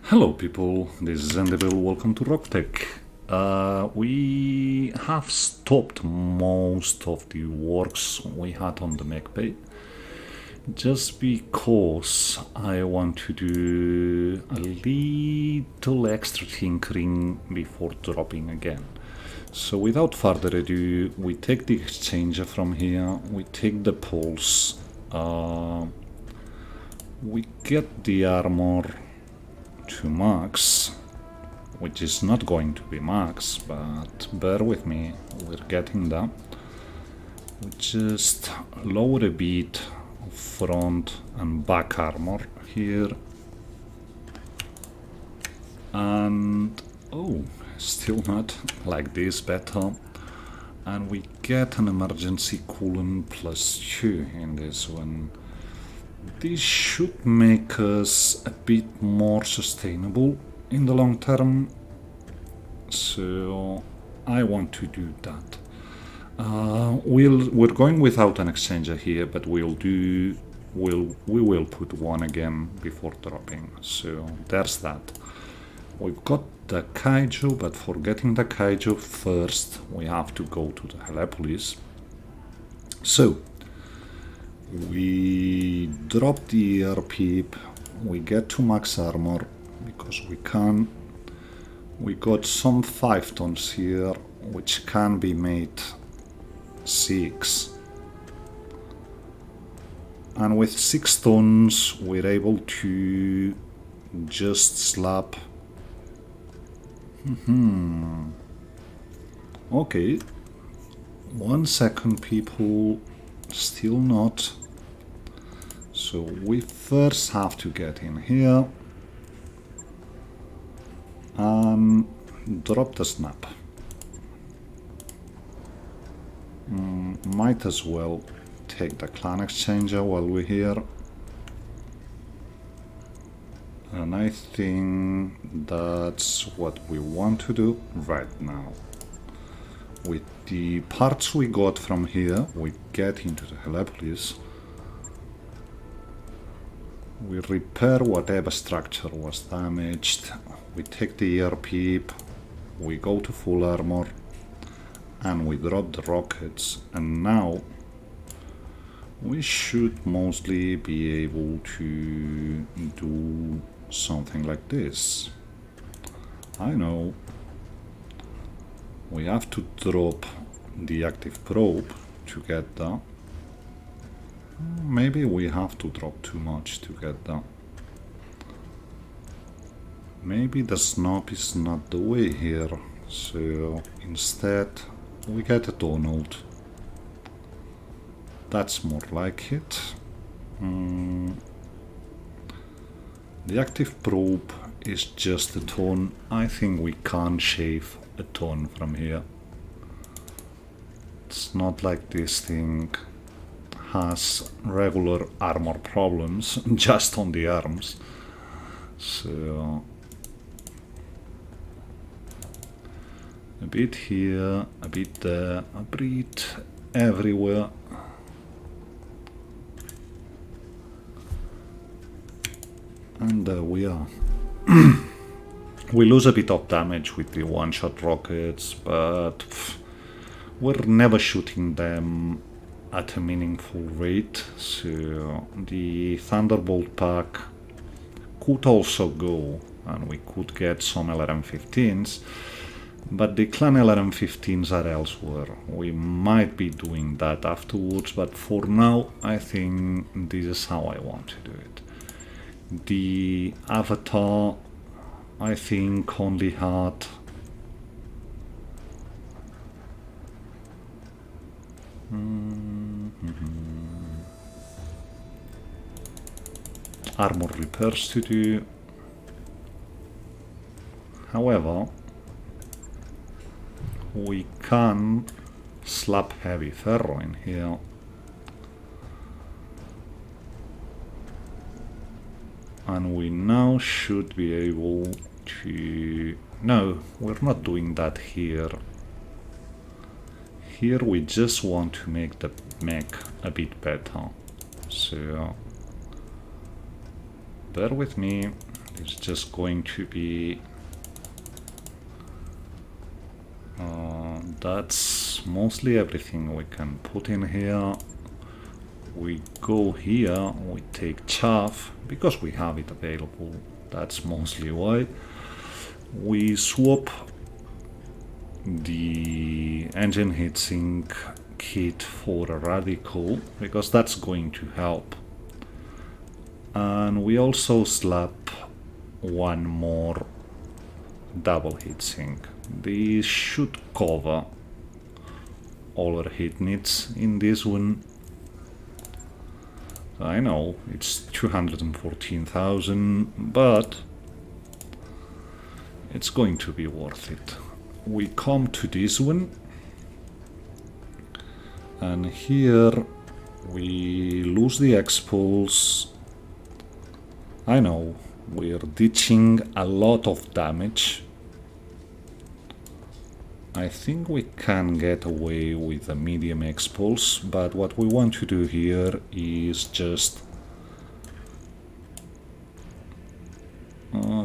Hello people, this is Endeaville, welcome to Roguetech. We have stopped most of the works we had on the mech bay just because I want to do a little extra tinkering before dropping again. So without further ado, we take the exchanger from here, we take the pulse, we get the armor to max, which is not going to be max, but bear with me, we're getting that. We just lower a bit of front and back armor here, and oh, still not like this better, and we get an emergency coolant +2 in this one. This should make us a bit more sustainable in the long term, so I want to do that. We're going without an exchanger here, but we will put one again before dropping. So there's that. We've got the kaiju, but for getting the kaiju first, we have to go to the Helepolis. So we drop the air peep, we get to max armor because we can. We got some 5 tons here, which can be made 6. And with 6 tons, we're able to just slap. Okay. 1 second, people. Still not. So we first have to get in here and drop the snap. Might as well take the clan exchanger while we're here. And I think that's what we want to do right now. With the parts we got from here, we get into the Helepolis. We repair whatever structure was damaged. We take the air peep. We go to full armor. And we drop the rockets. And now we should mostly be able to do something like this. I know. We have to drop the active probe to get that. Maybe we have to drop too much to get that. Maybe the snob is not the way here, so instead we get a Donald. That's more like it. The active probe is just a ton. I think we can't shave a ton from here. It's not like this thing has regular armor problems just on the arms. So a bit here, a bit there, a bit everywhere. And there we are. We lose a bit of damage with the one-shot rockets, but we're never shooting them at a meaningful rate, so the Thunderbolt pack could also go, and we could get some LRM-15s, but the clan LRM-15s are elsewhere. We might be doing that afterwards, but for now, I think this is how I want to do it. The Avatar, I think, only had armor repairs to do. However, we can slap heavy ferro in here. And we now should be able to... No, we're not doing that here. Here we just want to make the mech a bit better. So bear with me, is just going to be that's mostly everything we can put in here. We go here, we take chaff because we have it available, that's mostly why. We swap the engine heatsink kit for a radical because that's going to help, and we also slap one more double heatsink. These should cover all our heat needs in this one. I know it's 214,000, but it's going to be worth it. We come to this one, and here we lose the X-Pulse. I know, we're ditching a lot of damage. I think we can get away with a medium X-Pulse, but what we want to do here is just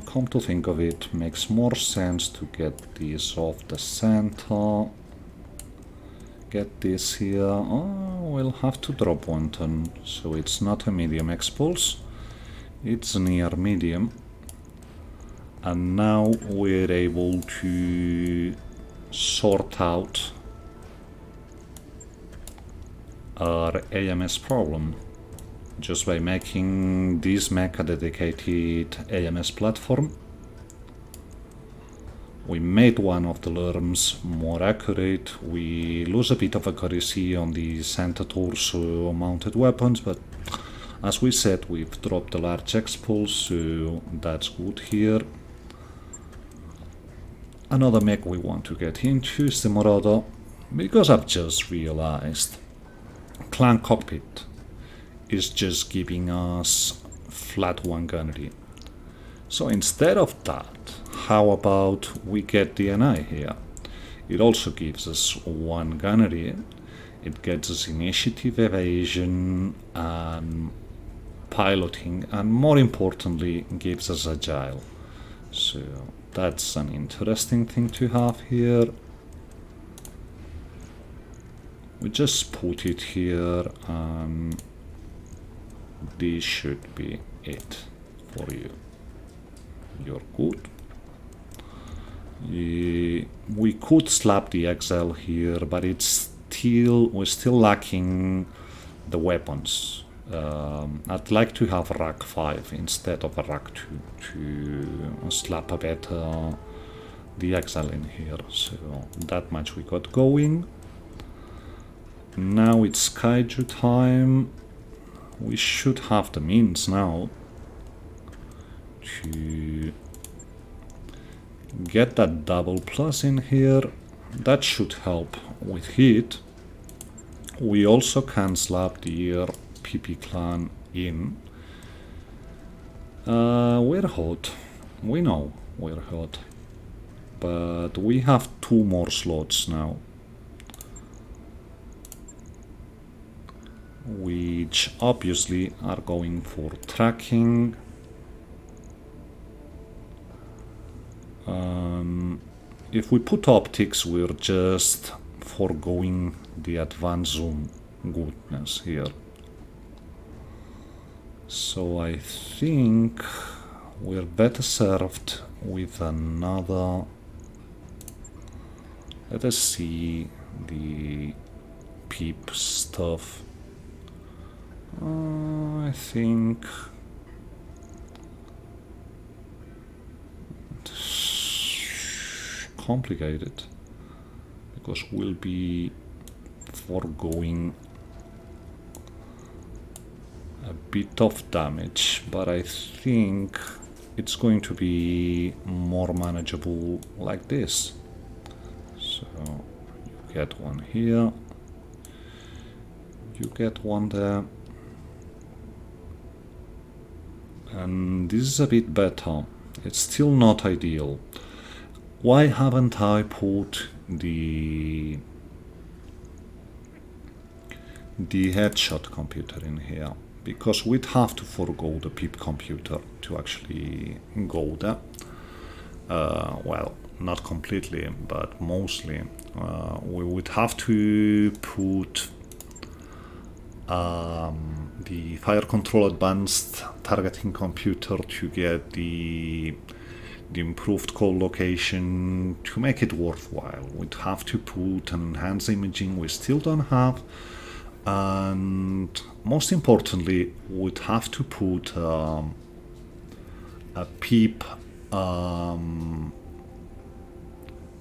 come to think of it, makes more sense to get this off the center. Get this here. Oh, we'll have to drop 1 ton, so it's not a medium X-Pulse, it's near medium. And now we're able to sort out our AMS problem just by making this mech a dedicated AMS platform. We made one of the lerms more accurate, we lose a bit of accuracy on the center torso mounted weapons, but as we said, we've dropped a large X-Pulse, so that's good here. Another mech we want to get into is the Marauder, because I've just realized Clan Cockpit is just giving us flat 1 gunnery. So instead of that, how about we get DNI here? It also gives us 1 gunnery, it gets us initiative, evasion and piloting, and more importantly gives us agile. So that's an interesting thing to have here. We just put it here, and this should be it for you. You're good. We could slap the XL here, but we're still lacking the weapons. I'd like to have a rack 5 instead of a rack 2 to slap a better the XL in here. So that much we got going. Now it's Kaiju time. We should have the means now to get that double plus in here. That should help with heat. We also can slap the PP clan in. We're hot. We know we're hot. But we have 2 more slots now, which obviously are going for tracking. If we put optics, we're just foregoing the advanced zoom goodness here. So I think we're better served with another. Let us see the peep stuff. I think it's complicated because we'll be foregoing a bit of damage, but I think it's going to be more manageable like this. So you get 1 here, you get 1 there, and this is a bit better. It's still not ideal. Why haven't I put the headshot computer in here? because we'd have to forego the PIP computer to actually go there. Well, not completely, but mostly. We would have to put the Fire Control Advanced Targeting Computer to get the improved call location to make it worthwhile. We'd have to put an enhanced imaging we still don't have, and most importantly, we'd have to put a PIP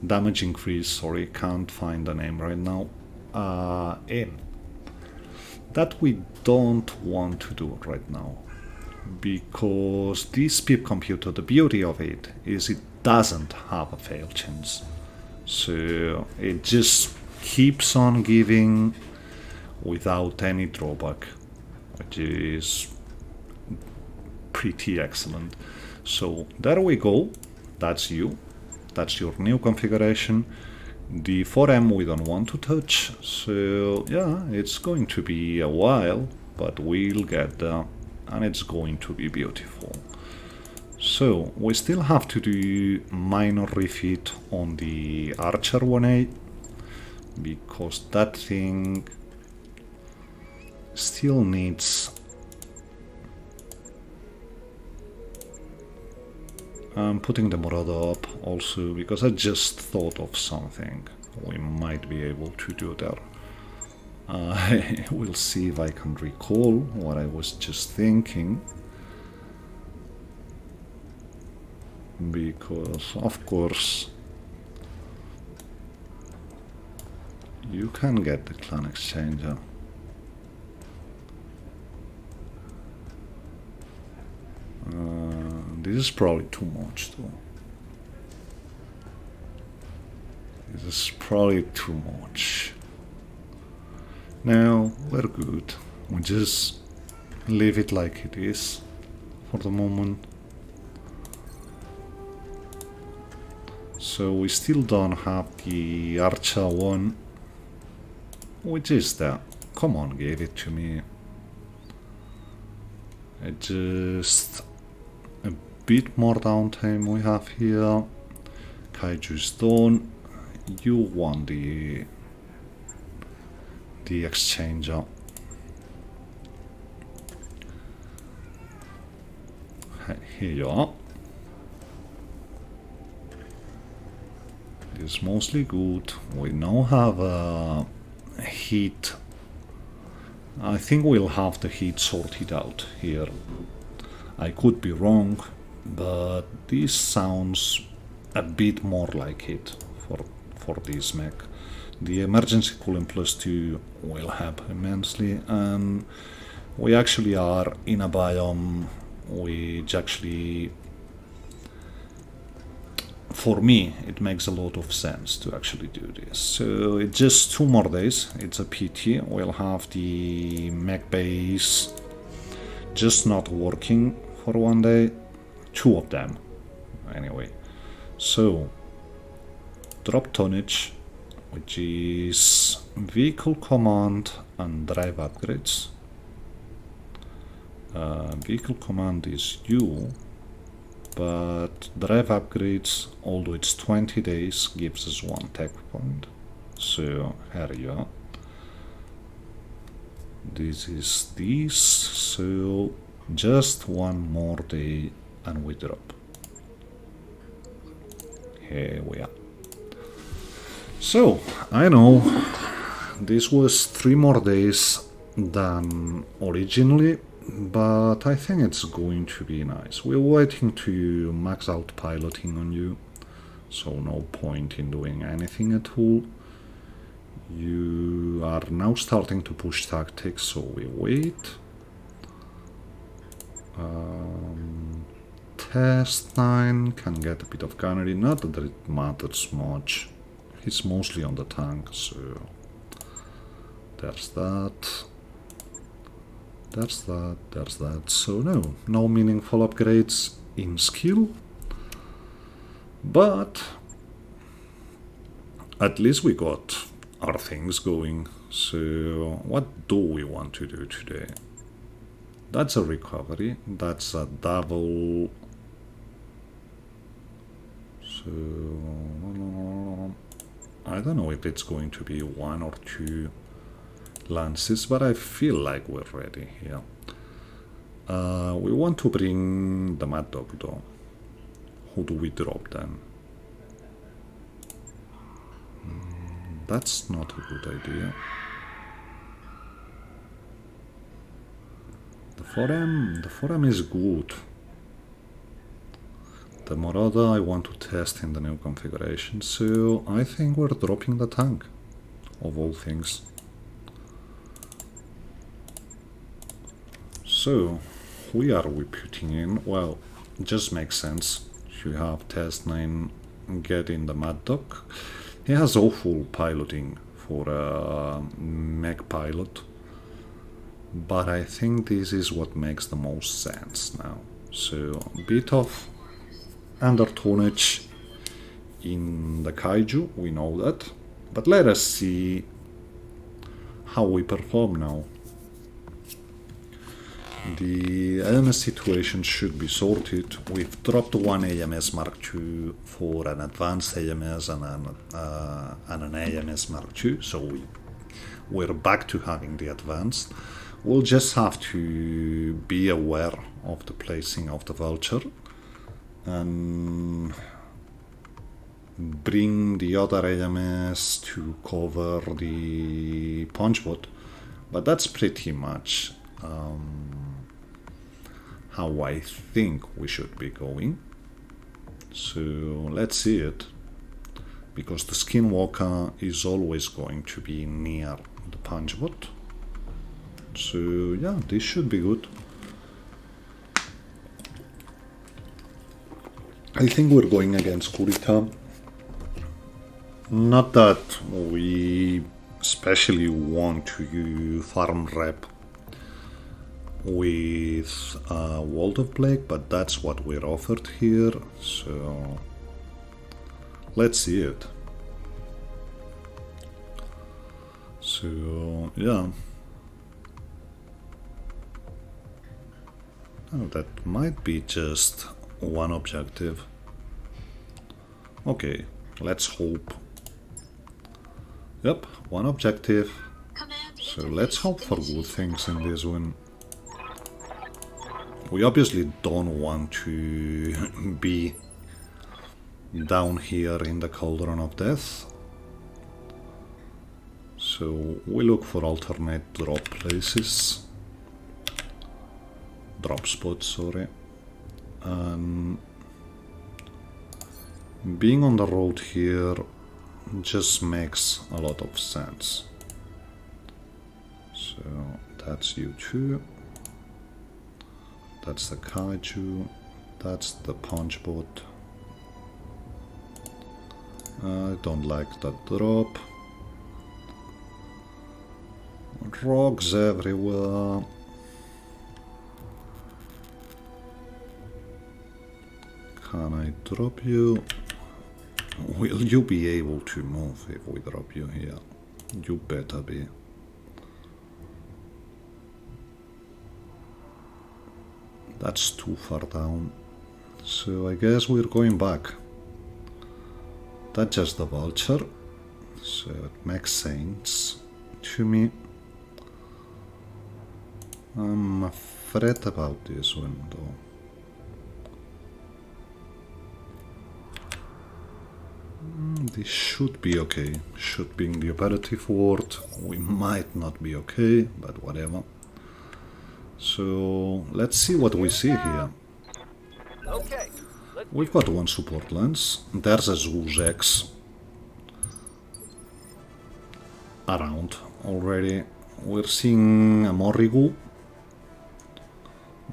damage increase, sorry, can't find the name right now, in. That we don't want to do right now, because this PIP computer, the beauty of it is it doesn't have a fail chance. So it just keeps on giving without any drawback, which is pretty excellent. So there we go, that's you. That's your new configuration. The 4M we don't want to touch, so yeah, it's going to be a while, but we'll get there, and it's going to be beautiful. So we still have to do minor refit on the Archer 1A, because that thing still needs... I'm putting the Murad up also because I just thought of something we might be able to do there. We'll see if I can recall what I was just thinking. Because, of course, you can get the clan exchanger. This is probably too much though. This is probably too much. Now, we're good. We just leave it like it is for the moment. So we still don't have the Archer 1, which is there. Come on, give it to me. It just... a bit more downtime we have here. Kaiju's done. You want the exchanger. Here you are. It's mostly good. We now have a heat. I think we'll have the heat sorted out here. I could be wrong, but this sounds a bit more like it for this mech. The emergency cooling +2 will help immensely, and we actually are in a biome which actually, for me, it makes a lot of sense to actually do this. So it's just 2 more days, it's a PT, we'll have the mech base just not working for 1 day, 2 of them anyway. So drop tonnage, which is vehicle command and drive upgrades. Vehicle command is you, but drive upgrades, although it's 20 days, gives us 1 tech point. So here you are. This is this, so just 1 more day and we drop. Here we are. So, I know this was 3 more days than originally, but I think it's going to be nice. We're waiting to max out piloting on you, so no point in doing anything at all. You are now starting to push tactics, so we wait. Test 9 can get a bit of gunnery, not that it matters much. He's mostly on the tank, so there's that. There's that, there's that. So no meaningful upgrades in skill. But at least we got our things going. So what do we want to do today? That's a recovery. That's a double. So I don't know if it's going to be 1 or 2 lances, but I feel like we're ready here. We want to bring the Mad Dog though. Who do we drop then? That's not a good idea. The forum is good. The Marauder I want to test in the new configuration, so I think we're dropping the tank, of all things. So, who are we putting in? Well, it just makes sense. You have Test 9 get in the Mad Dog. He has awful piloting for a mech pilot, but I think this is what makes the most sense now. So, a bit of under tonnage in the Kaiju, we know that, but let us see how we perform now. The AMS situation should be sorted. We've dropped one AMS Mark II for an advanced AMS and an AMS Mark II, so we're back to having the advanced. We'll just have to be aware of the placing of the Vulture and bring the other AMS to cover the Punchbot, but that's pretty much how I think we should be going. So let's see it, because the Skinwalker is always going to be near the Punchbot. So yeah, this should be good. I think we're going against Kurita. Not that we especially want to farm rep with World of Plague, but that's what we're offered here, so let's see it. So yeah, oh, that might be just one objective. Okay, let's hope. Yep, one objective. So let's hope for good things in this one. We obviously don't want to be down here in the Cauldron of Death. So we look for alternate drop places. Drop spots, sorry. And being on the road here just makes a lot of sense. So that's you too. That's the Kaiju. That's the Punchbot. I don't like that drop. Rogues everywhere. Can I drop you? Will you be able to move if we drop you here? You better be. That's too far down. So I guess we're going back. That's just the Vulture. So it makes sense to me. I'm afraid about this one though. This should be okay. Should be in the operative ward. We might not be okay, but whatever. So let's see what we see here. We've got one support lens. There's a Zeus X around already. We're seeing a Morrigu.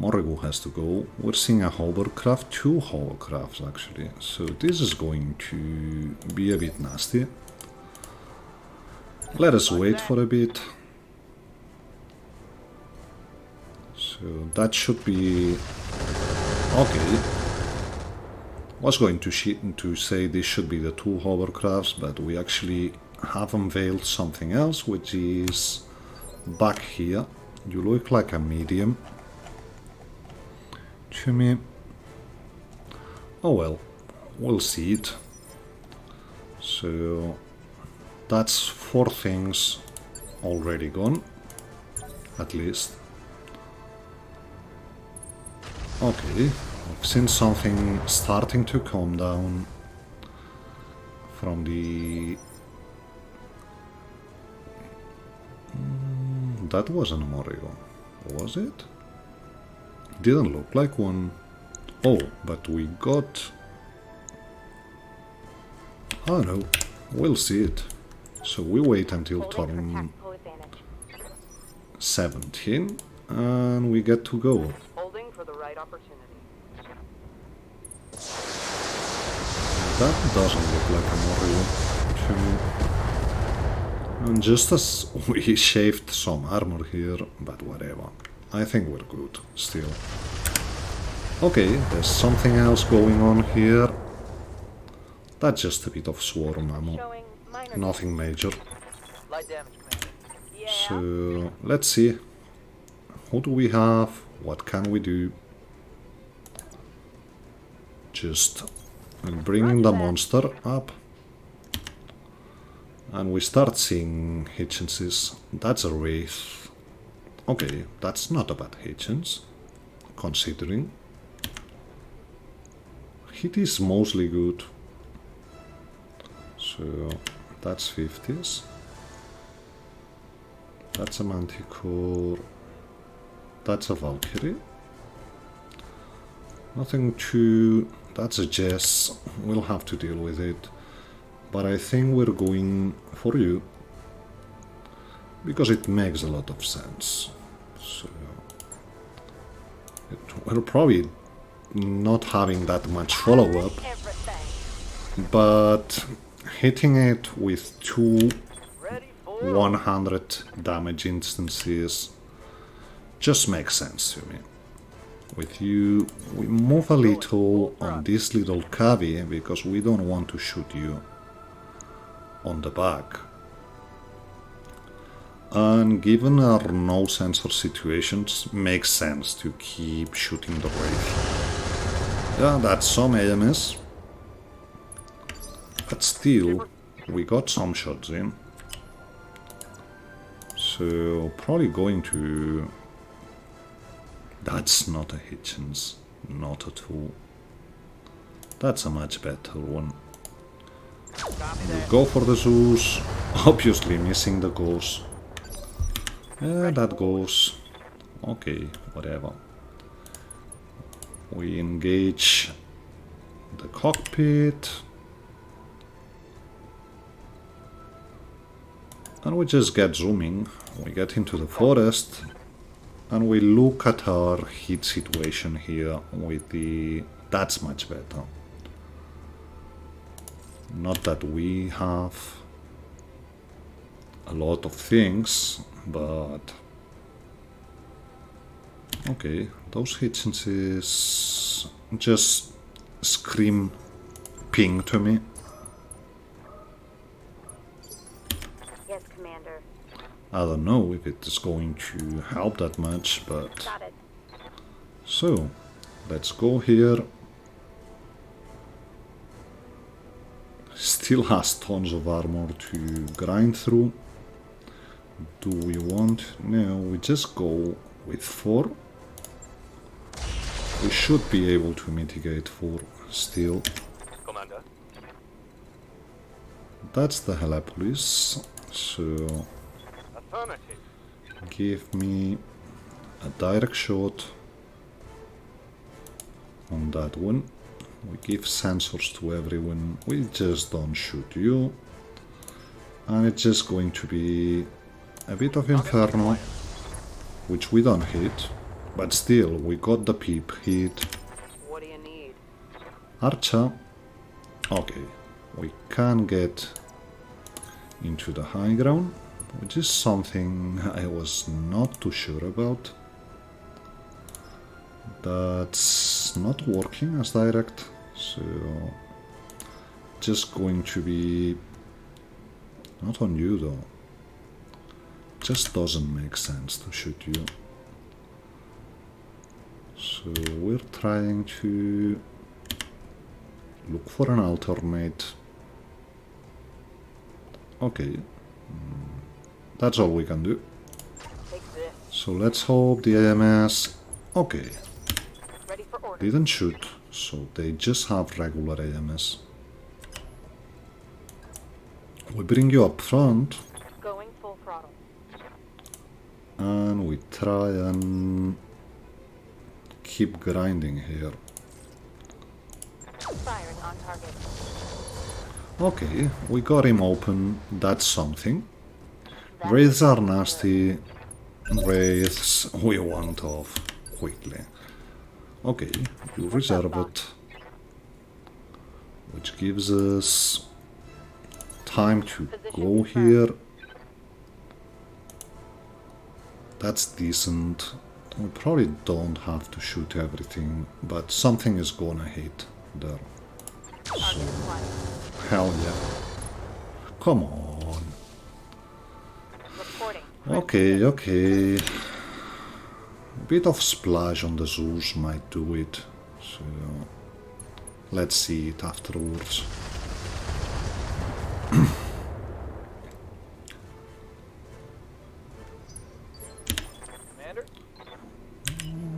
Morrigu has to go. We're seeing a hovercraft, 2 hovercrafts actually. So this is going to be a bit nasty. Let us wait for a bit. So that should be okay. Was going to say this should be the 2 hovercrafts, but we actually have unveiled something else, which is back here. You look like a medium. to me. Oh well, we'll see it. So that's 4 things already gone, at least. Okay, I've seen something starting to calm down from the... that wasn't a Morio, was it? Didn't look like one. Oh, but we got... oh no, we'll see it. So we wait until turn 17 and we get to go. Holding for the right opportunity. That doesn't look like a Morio to me. And just as we shaved some armor here, but whatever. I think we're good still. Okay, there's something else going on here. That's just a bit of swarm ammo. Nothing major. Light damage, Commander. Yeah. So let's see. Who do we have? What can we do? Just bring the monster up. And we start seeing Hitchenses. That's a Wraith. Okay, that's not a bad Hitchens, considering. Hit is mostly good. So that's 50s. That's a Manticore. That's a Valkyrie. Nothing too... that's a Jess. We'll have to deal with it. But I think we're going for you. Because it makes a lot of sense. So... we're probably not having that much follow-up. But hitting it with 2 100 damage instances just makes sense to me. With you, we move a little on this little cavity because we don't want to shoot you on the back. And given our no sensor situations, makes sense to keep shooting the Wraith. Yeah, that's some AMS. But still, we got some shots in. So, probably going to... that's not a Hitchens. Not at all. That's a much better one. We'll go for the Zeus. Obviously missing the Ghost. Yeah, that goes. Okay, whatever. We engage the cockpit. And we just get zooming. We get into the forest. And we look at our hit situation here with the... that's much better. Not that we have a lot of things, but... okay, those Hitchenses just scream ping to me. Yes, Commander. I don't know if it is going to help that much, but... Got it. so, let's go here. Still has tons of armor to grind through. Do we want... no, we just go with 4. We should be able to mitigate 4 still. Commander. That's the Helepolis. So... Affirmative. give me a direct shot on that one. We give sensors to everyone. We just don't shoot you. And it's just going to be a bit of Inferno, which we don't hit. But still, we got the peep hit. What do you need? Archer. Okay, we can get into the high ground, which is something I was not too sure about. That's not working as direct, so just going to be not on you though. Just doesn't make sense to shoot you. So So we're trying to look for an alternate. Okay, that's all we can do. Take this. So let's hope the AMS. Okay, Ready for order. didn't shoot, so they just have regular AMS. We bring you up front Going full throttle. and we try and keep grinding here. Firing on target. Okay, we got him open, that's something. That Wraiths are nasty. Wraiths we want off quickly. Okay, you reserve it. Which gives us time to go here. That's decent. We probably don't have to shoot everything, but something is gonna hit there. target acquired. Hell yeah. Come on. Reporting. Okay, okay. A bit of splash on the Zeus might do it. So let's see it afterwards. Commander?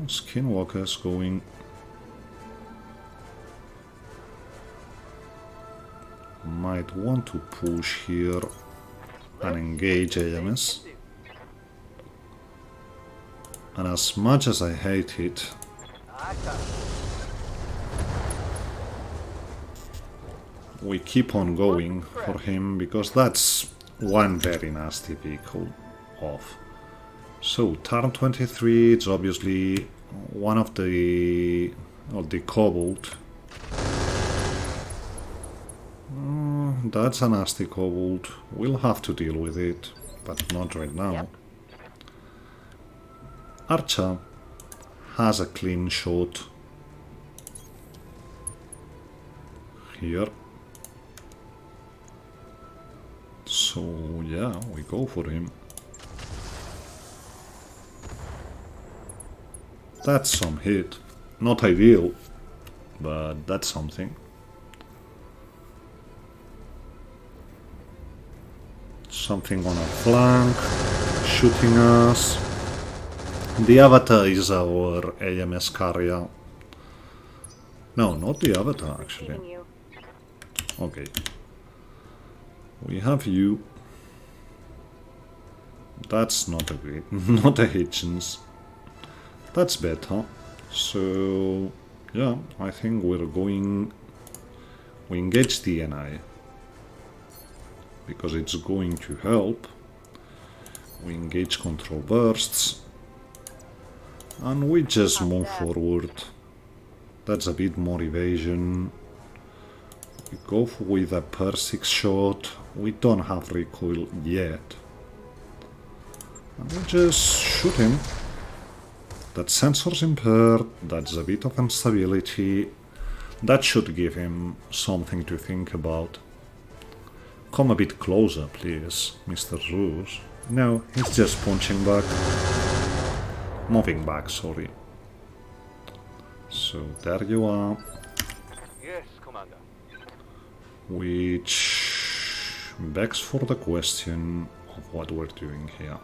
Skinwalker's going. Might want to push here and engage AMS. And as much as I hate it, I copy. we keep on going for him because that's one very nasty vehicle off. So turn 23, it's obviously one of the cobalt. That's a nasty cobalt. We'll have to deal with it, but not right now. Yep. Archer has a clean shot here. So yeah, we go for him. That's some hit. Not ideal, but that's something. Something on our flank, shooting us. The Avatar is our AMS carrier. No, not the Avatar actually. Receiving you. Okay. We have you. That's not a great, not a Hitchens. That's better. So, yeah, I think we're going. We engage DNI because it's going to help. We engage control bursts and we just move forward. That's a bit more evasion. We go with a per 6 shot. We don't have recoil yet. And we just shoot him. That sensor's impaired. That's a bit of instability. That should give him something to think about. Come a bit closer, please, Mr. Zeus. No, he's just punching back. Moving back, sorry. So there you are. Yes, Commander. Which begs for the question of what we're doing here.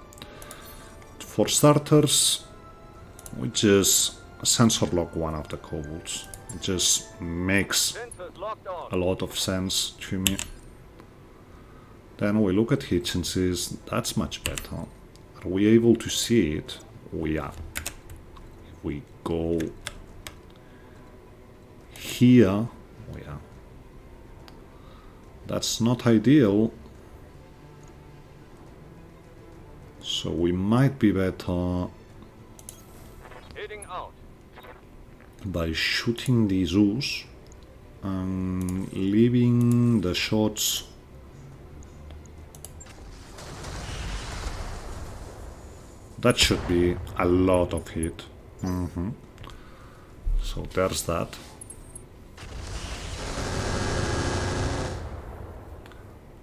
For starters, we just sensor lock one of the kobolds. It just makes Sensors locked on. a lot of sense to me. Then we look at Hitchenses, that's much better. Are we able to see it? We are. If we go here, we are. That's not ideal. So we might be better Heading out. by shooting the Zeus and leaving the shots. That should be a lot of hit. So there's that.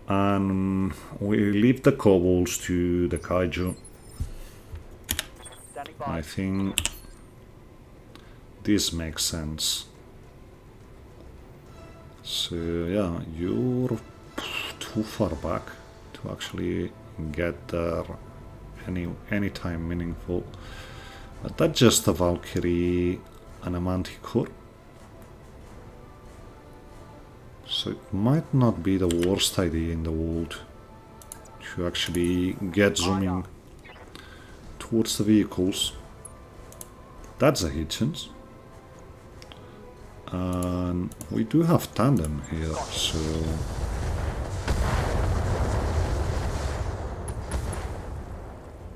And we leave the kobolds to the kaiju. Standing by. I think this makes sense. So yeah, you're too far back to actually get there anytime meaningful. But that's just a Valkyrie and a Manticore. So it might not be the worst idea in the world to actually get zooming towards the vehicles. That's a hit chance. And we do have tandem here, so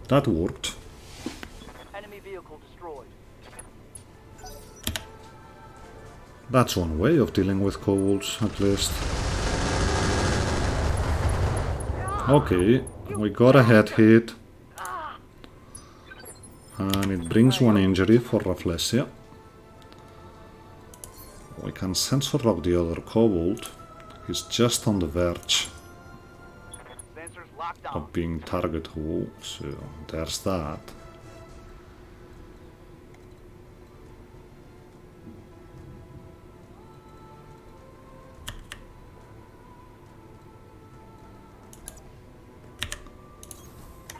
that worked. Enemy vehicle destroyed. That's one way of dealing with kobolds, at least. Okay, we got a head hit. And it brings one injury for Rafflesia. We can sensor lock the other kobold. He's just on the verge Sensors locked on. of being targetable, so there's that.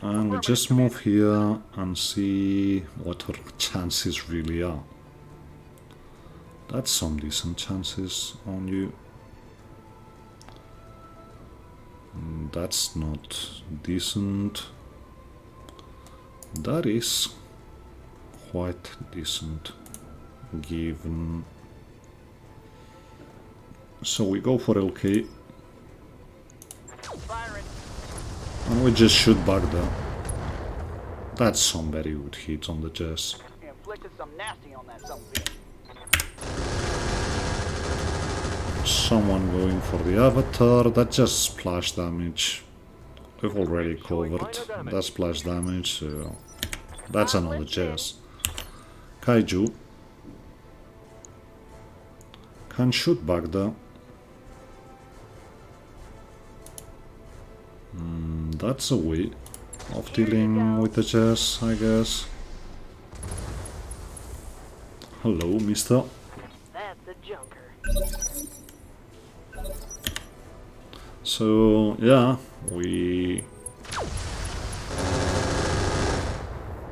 And we just move here and see what our chances really are. That's some decent chances on you. That's not decent. That is quite decent given. So we go for LK. Firing. And we just shoot back there. That's some very good hits on the chest. Inflicted some nasty on that son of a bitch. Someone going for the avatar. That's just splash damage. We've already covered that splash damage, so that's another chest. Kaiju can shoot back there. That's a way of dealing with the chess, I guess. Hello, mister. That's a junker. So, yeah, we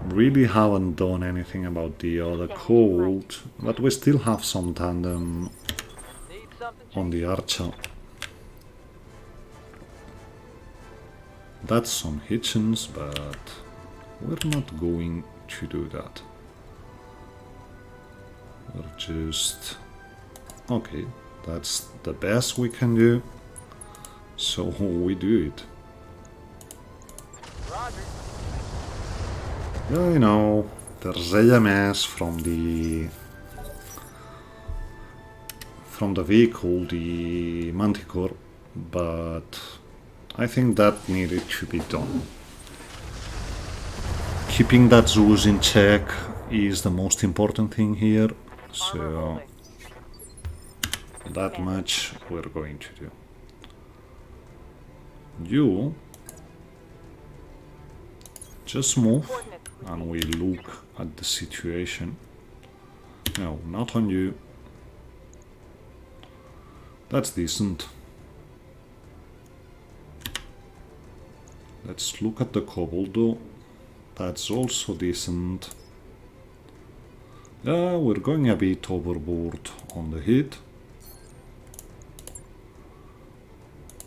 really haven't done anything about the other cold, but we still have some tandem Need something? on the archer. That's some hitchens, but we're not going to do that. We're just... okay, that's the best we can do, so we do it. Roger. Yeah, you know, there's AMS from the vehicle, the Manticore, but I think that needed to be done. Keeping that Zeus in check is the most important thing here, so that much we're going to do. You just move and we look at the situation. No, not on you. That's decent. Let's look at the kobold though. That's also decent. Yeah, we're going a bit overboard on the hit.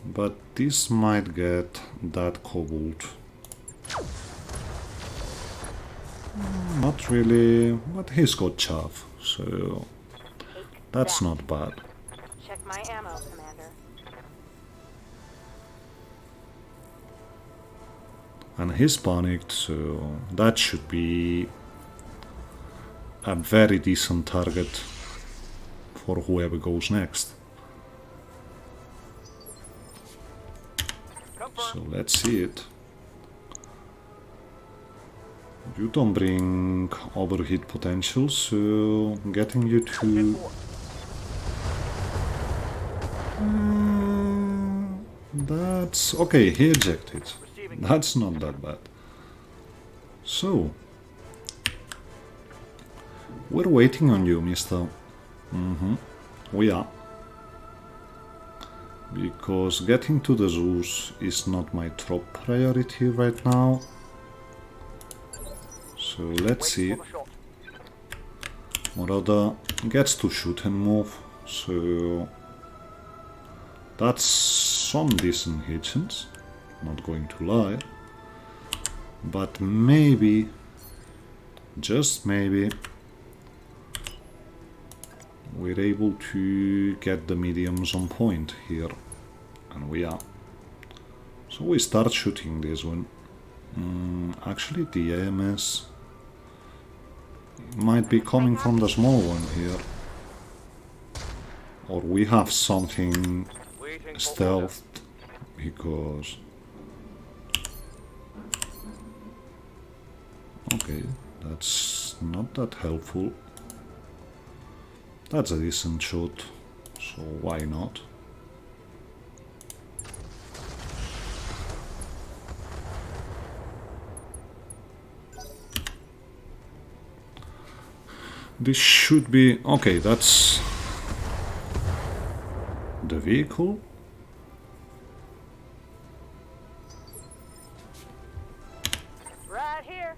But this might get that kobold. Not really, but he's got chaff, so that's not bad. Check my ammo, Commander. And he's panicked, so that should be a very decent target for whoever goes next. So let's see it. You don't bring overheat potential, so getting you to... that's... okay, he ejected. That's not that bad. So, We're waiting on you, mister. We are. Because getting to the zoos is not my top priority right now. So let's see. Waiting for the shot. Marauder gets to shoot and move, so that's some decent hitchings, not going to lie. But maybe, just maybe, we're able to get the mediums on point here, and we are. So we start shooting this one. Actually, the AMS might be coming from the small one here, or we have something Waiting for stealthed, because okay, that's not that helpful. That's a decent shot, so why not? This should be okay. That's the vehicle. right here.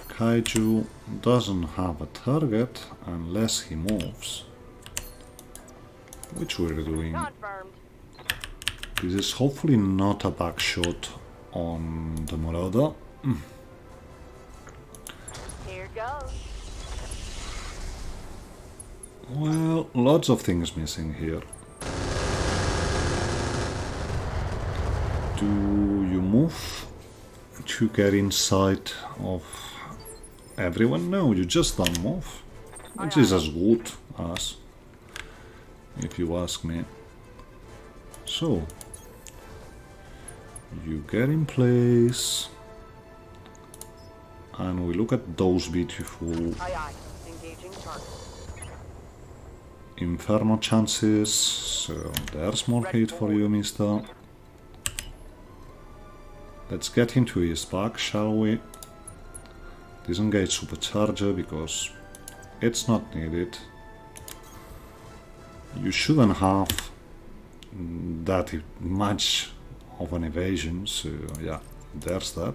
Kaiju doesn't have a target unless he moves, which we're doing. Confirmed. This is hopefully not a back shot on the Marauder. Here goes. Well, lots of things missing here. Do you move to get inside of everyone? No, you just don't move. Which is as good as, if you ask me. So, you get in place, and we look at those beautiful Aye, aye. Engaging target. Inferno chances, so there's more hate for you, mister. Let's get into his back, shall we? Disengage supercharger because it's not needed. You shouldn't have that much of an evasion, so yeah, there's that.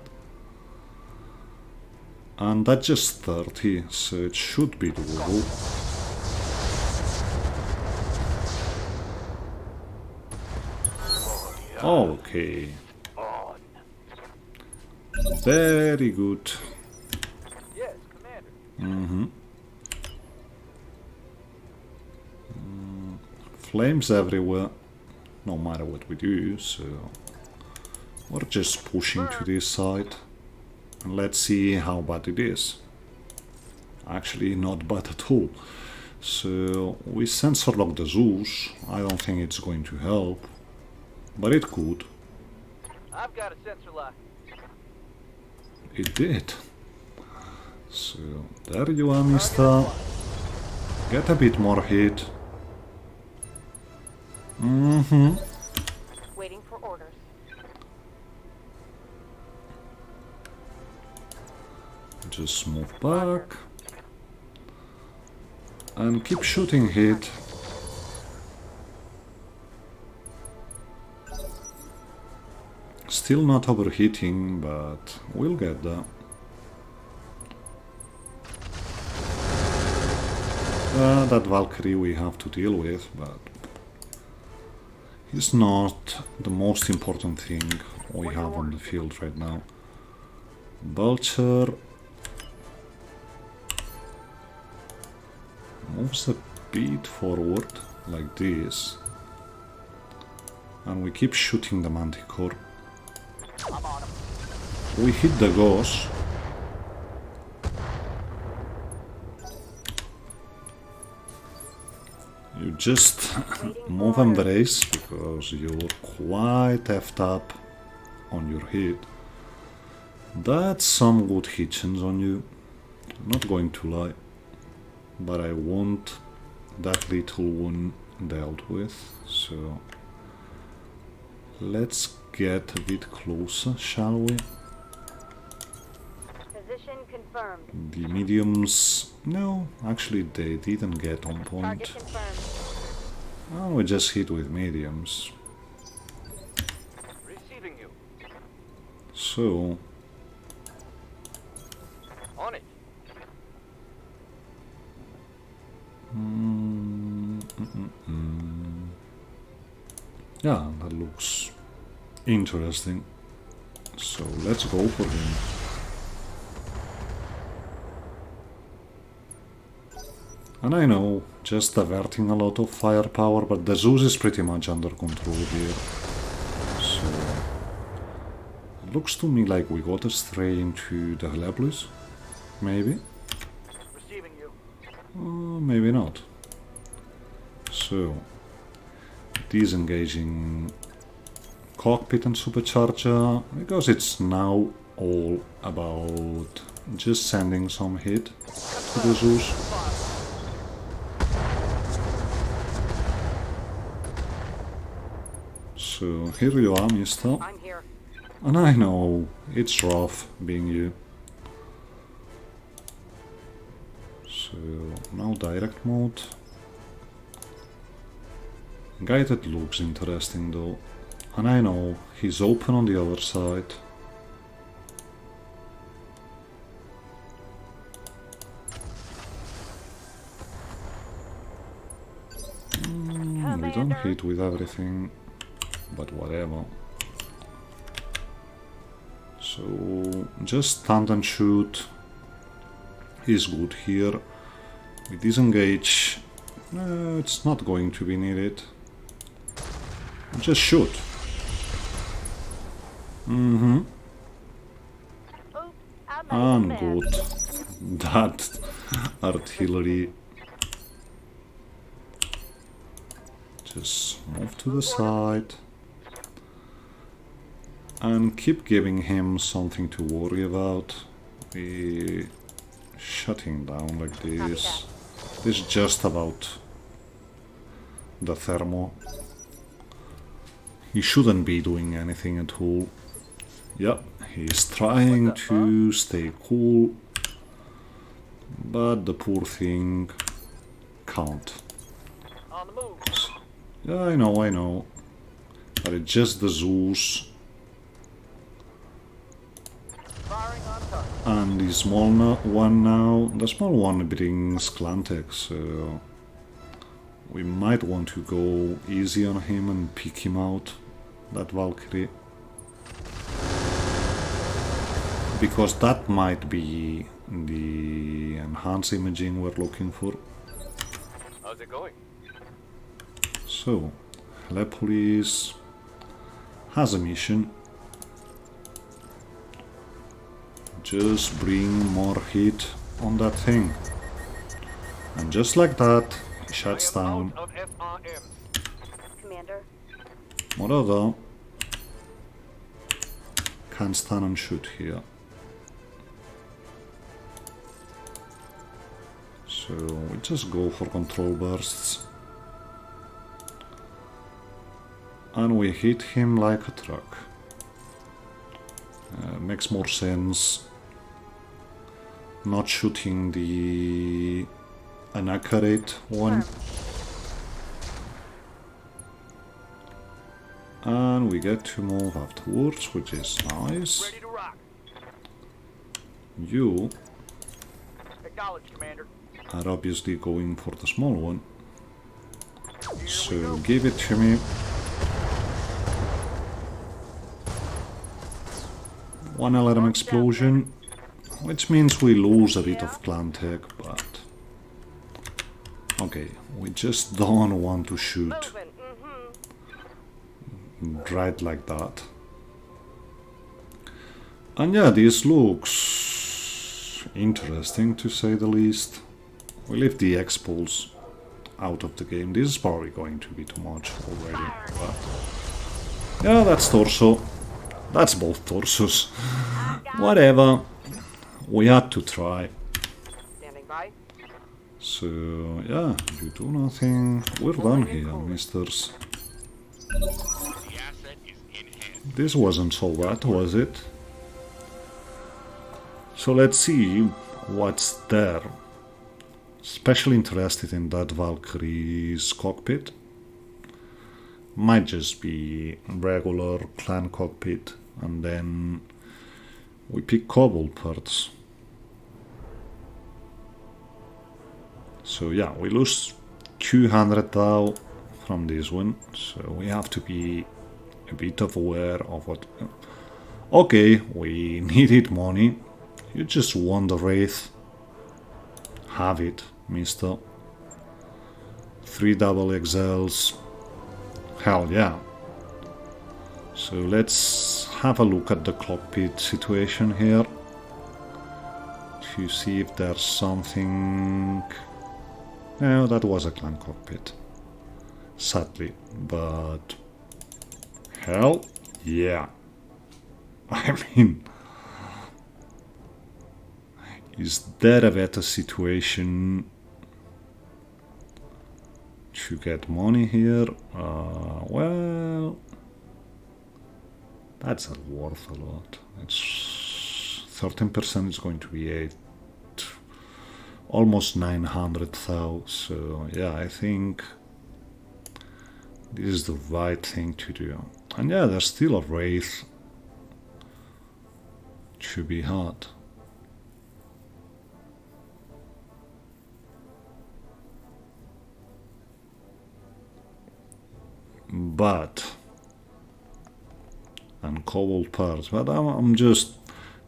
And that's just 30, so it should be doable. Okay. On. Very good. Yes, Commander. Flames everywhere, no matter what we do, so we're just pushing to this side. And let's see how bad it is. Actually, not bad at all. So we sensor lock the Zeus. I don't think it's going to help, but it could. I've got a sensor lock. It did. So there you are, mister. Get a bit more hit. Waiting for orders. Just move back. And keep shooting hit. Still not overheating, but we'll get there. That Valkyrie we have to deal with, but he's not the most important thing we have on the field right now. Vulture moves a bit forward, like this. And we keep shooting the Manticore. I'm on him. We hit the ghost. You just move and brace because you're quite effed up on your hit. That's some good hitchings on you, not going to lie. But I want that little one dealt with, so let's get a bit closer, shall we? Position confirmed. The mediums... No, actually they didn't get on point. Target confirmed. Oh, we just hit with mediums. Receiving you. So... On it. Yeah, that looks interesting. So let's go for him. And I know, just averting a lot of firepower, but the Zeus is pretty much under control here. So... It looks to me like we got stray into the Helepolis. Maybe? Receiving you. Maybe not. So... Disengaging cockpit and supercharger, because it's now all about just sending some hit to the Zeus. So here you are, mister. I'm here. And I know, it's rough being you. So now direct mode. Guided looks interesting though. And I know, he's open on the other side. We don't hit with everything, but whatever. So, just stand and shoot is good here. We disengage, it's not going to be needed. Just shoot. Oops, I'm And mad. good. That artillery. Just move to the side. And keep giving him something to worry about. We shut him down like this. This is just about the thermo. He shouldn't be doing anything at all. Yep, he's trying to stay cool, but the poor thing can't. On the move. Yeah, I know. But it's just the Zeus Firing on target. and the small one now. The small one brings Clantex, so we might want to go easy on him and pick him out, that Valkyrie. Because that might be the enhanced imaging we're looking for. How's it going? So, Helepolis has a mission. Just bring more heat on that thing. And just like that, he shuts down. Out of SRM. Commander. Moreover, can stand and shoot here. So we just go for control bursts. And we hit him like a truck. Makes more sense not shooting the inaccurate one. And we get to move afterwards, which is nice. Ready to rock. You Acknowledged, Commander. are obviously going for the small one. Here we So go. give it to me. One alarm explosion, which means we lose a bit of clan tech, but okay, we just don't want to shoot Moving. right like that. And yeah, this looks interesting to say the least. We leave the X-Pulse out of the game. This is probably going to be too much already, but yeah, that's torso. That's both torsos. Whatever. We had to try. Standing by. So yeah, you do nothing. We're done here, misters. The asset is in hand. This wasn't so bad, was it? So let's see what's there. Especially interested in that Valkyrie's cockpit. Might just be regular clan cockpit, and then we pick cobalt parts. So yeah, we lose 200 thou from this one, so we have to be a bit of aware of what... Okay, we needed money. You just won the Wraith. Have it, mister. 3 double XLs. Hell yeah. So let's have a look at the cockpit situation here to see if there's something... No, that was a clan cockpit, sadly, but hell yeah. I mean, is there a better situation to get money here? Well, that's not worth a lot. It's 13% is going to be 8, almost 900,000. So yeah, I think this is the right thing to do. And yeah, there's still a Wraith to be had. But and cobalt parts, but I'm just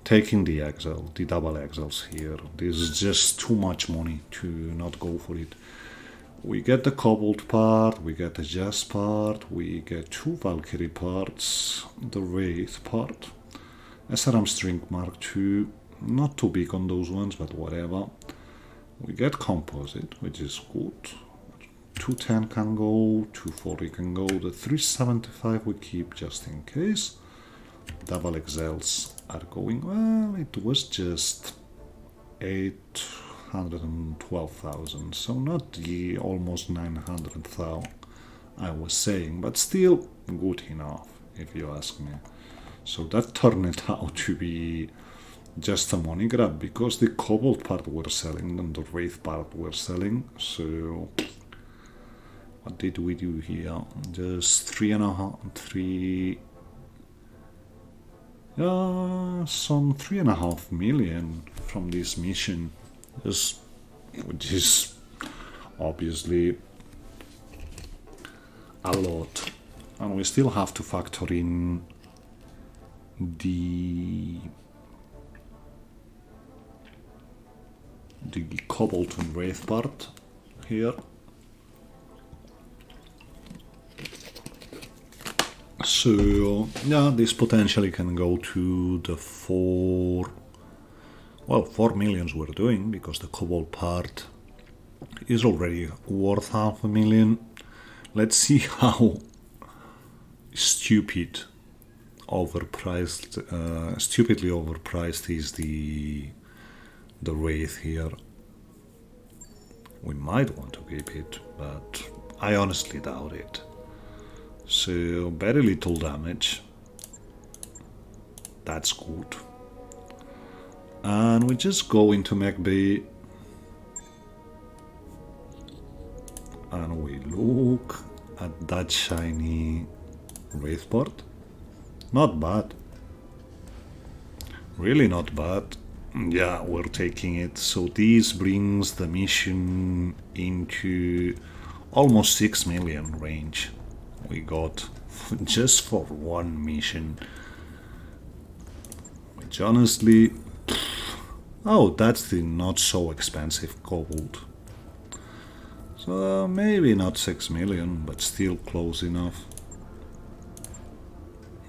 taking the XL, the double XLs here. This is just too much money to not go for it. We get the cobalt part, we get the Jazz part, we get 2 Valkyrie parts, the Wraith part, SRM String Mark II, not too big on those ones, but whatever. We get composite, which is good. 210 can go, 240 can go, the 375 we keep just in case. Double XLs are going, well, it was just 812,000, so not the almost 900,000 I was saying, but still good enough, if you ask me. So that turned it out to be just a money grab, because the cobalt part were selling and the Wraith part were selling, so... What did we do here? Just 3.5, some 3.5 million from this mission, which is obviously a lot, and we still have to factor in the cobalt and Wraith part here. So yeah, this potentially can go to the 4 millions we're doing, because the cobalt part is already worth 500,000. Let's see how stupidly overpriced is the Wraith here. We might want to keep it, but I honestly doubt it. So very little damage, that's good. And we just go into Mech Bay and we look at that shiny Wraith part. Not bad, really not bad. Yeah, we're taking it. So this brings the mission into almost 6 million range. We got just for one mission, which honestly, oh, that's the not so expensive cobalt. So maybe not 6 million, but still close enough.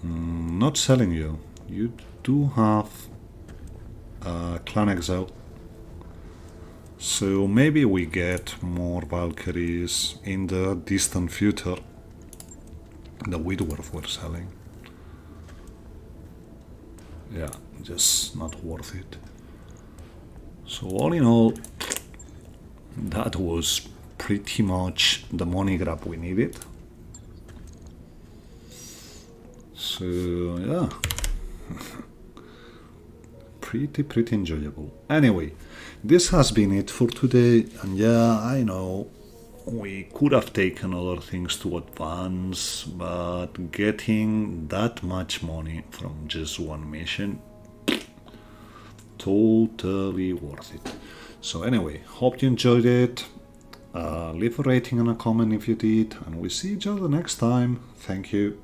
Not selling you. You do have Clan Exile, so maybe we get more Valkyries in the distant future. The Widworth we're selling. Yeah, just not worth it. So all in all, that was pretty much the money grab we needed. So yeah, pretty enjoyable. Anyway, this has been it for today, and yeah, I know we could have taken other things to advance, but getting that much money from just one mission, totally worth it. So anyway, hope you enjoyed it. Leave a rating and a comment if you did, and we'll see each other next time. Thank you.